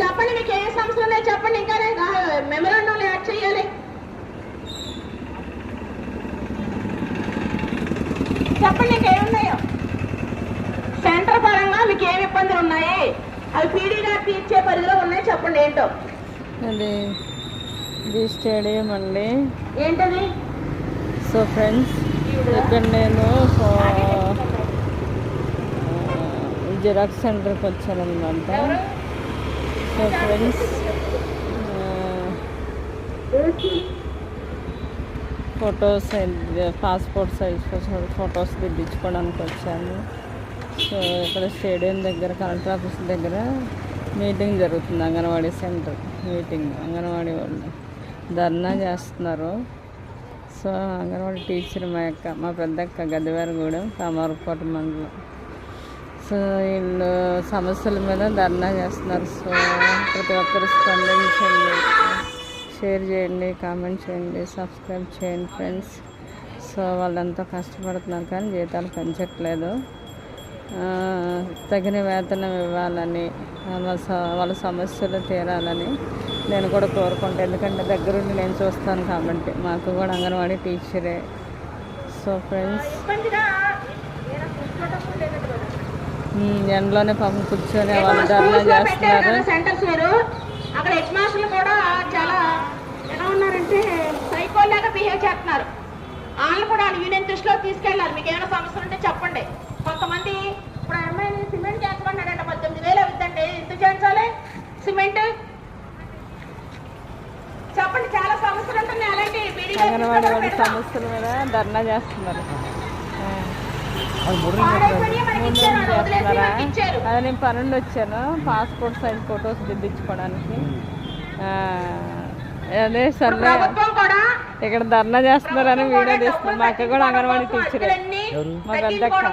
చెప్పండి, మీకు ఏ సమస్యలు ఉన్నాయో చెప్పండి. ఇంకా మెమరాండంలో యాడ్ చేయాలి. చెప్పండి ఇంకేమున్నాయో. సెంటర్ పరంగా మీకు ఏమి ఇబ్బందులు ఉన్నాయి, అవి పీడీ గారు తీర్చే పరిధిలో ఉన్నాయి, చెప్పండి ఏంటో. ఇది స్టేడియం అండి. ఏంటది? సో ఫ్రెండ్స్, ఇక్కడ నేను జిరాక్స్ సెంటర్కి వచ్చాను అనమాట. So friends, photos, passport size photos దిద్దించుకోవడానికి వచ్చాను. సో ఇక్కడ స్టేడియం దగ్గర కలెక్టర్ ఆఫీస్ దగ్గర మీటింగ్ జరుగుతుంది. Anganwadi centre meeting. అంగన్వాడీ వాళ్ళు ధర్నా చేస్తున్నారు. సో అంగన్వాడీ టీచర్ మా పెద్దక్క గదివారగూడెం కామారకోట మండలం. సో వీళ్ళు సమస్యల మీద ధర్నా చేస్తున్నారు. సో ప్రతి ఒక్కరు స్పందించండి, షేర్ చేయండి, కామెంట్ చేయండి, సబ్స్క్రైబ్ చేయండి ఫ్రెండ్స్. సో వాళ్ళు ఎంతో కష్టపడుతున్నారు కానీ జీతాలు పెంచట్లేదు. తగిన వేతనం ఇవ్వాలని, వాళ్ళ సమస్యలు తీరాలని నేను కూడా కోరుకుంటాను. ఎందుకంటే దగ్గరుండి నేను చూస్తాను కాబట్టి. మాకు కూడా అంగన్వాడీ టీచరే. సో ఫ్రెండ్స్, ఎండలోనే పాపం కూర్చొని వాళ్ళు ధర్నా చేస్తున్నారు. సెంటర్స్ వేరు. అక్కడ హెడ్ మాస్టర్లు కూడా చాలా ఎలా ఉన్నారంటే సైకోలాగా బిహేవ్ చేస్తున్నారు. వాళ్ళు కూడా యూనియన్ దృష్టిలో తీసుకెళ్ళాలి. మీకు ఏమైనా సమస్యలు ఉంటే చెప్పండి. కొంతమంది ఇప్పుడు అమ్మాయిని సిమెంట్ చేస్తామన్నాడంట, 18,000 అవుతుందండి. ఎందుకు చేయించాలి సిమెంట్? చెప్పండి. చాలా సమస్యలు ఉంటున్నాయి. అలాంటి అంగన్వాడీ వాళ్ళ సమస్యల మీద ధర్నా చేస్తున్నారు. అదే నేను పనుండి వచ్చాను, పాస్పోర్ట్ సైజ్ ఫొటోస్ దిద్దించుకోవడానికి. అదే సర్లే ఇక్కడ ధర్నా చేస్తున్నారని వీడియో తీస్తున్నాం. మా అక్క కూడా అంగన్వాడీ టీచరే. మా పెద్దక్క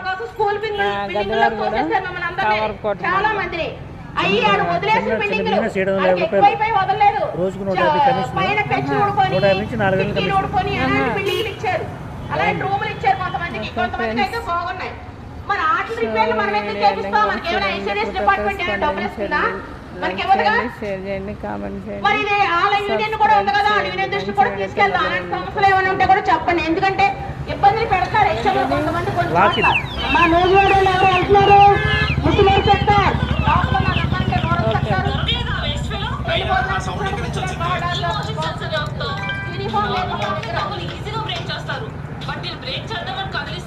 గదివారు కూడా కామారకోట. రోజుకు 150 కమిషన్, 150 నుంచి 4,000 షేర్ చేయండి, కామెంట్ చేయండి. చెప్పండి. ఎందుకంటే ఇబ్బందులు పెడతారు. ఈజీగా బ్రేక్ చేస్తారు, బట్ వీళ్ళు బ్రేక్ చేద్దామని కదిలిస్తే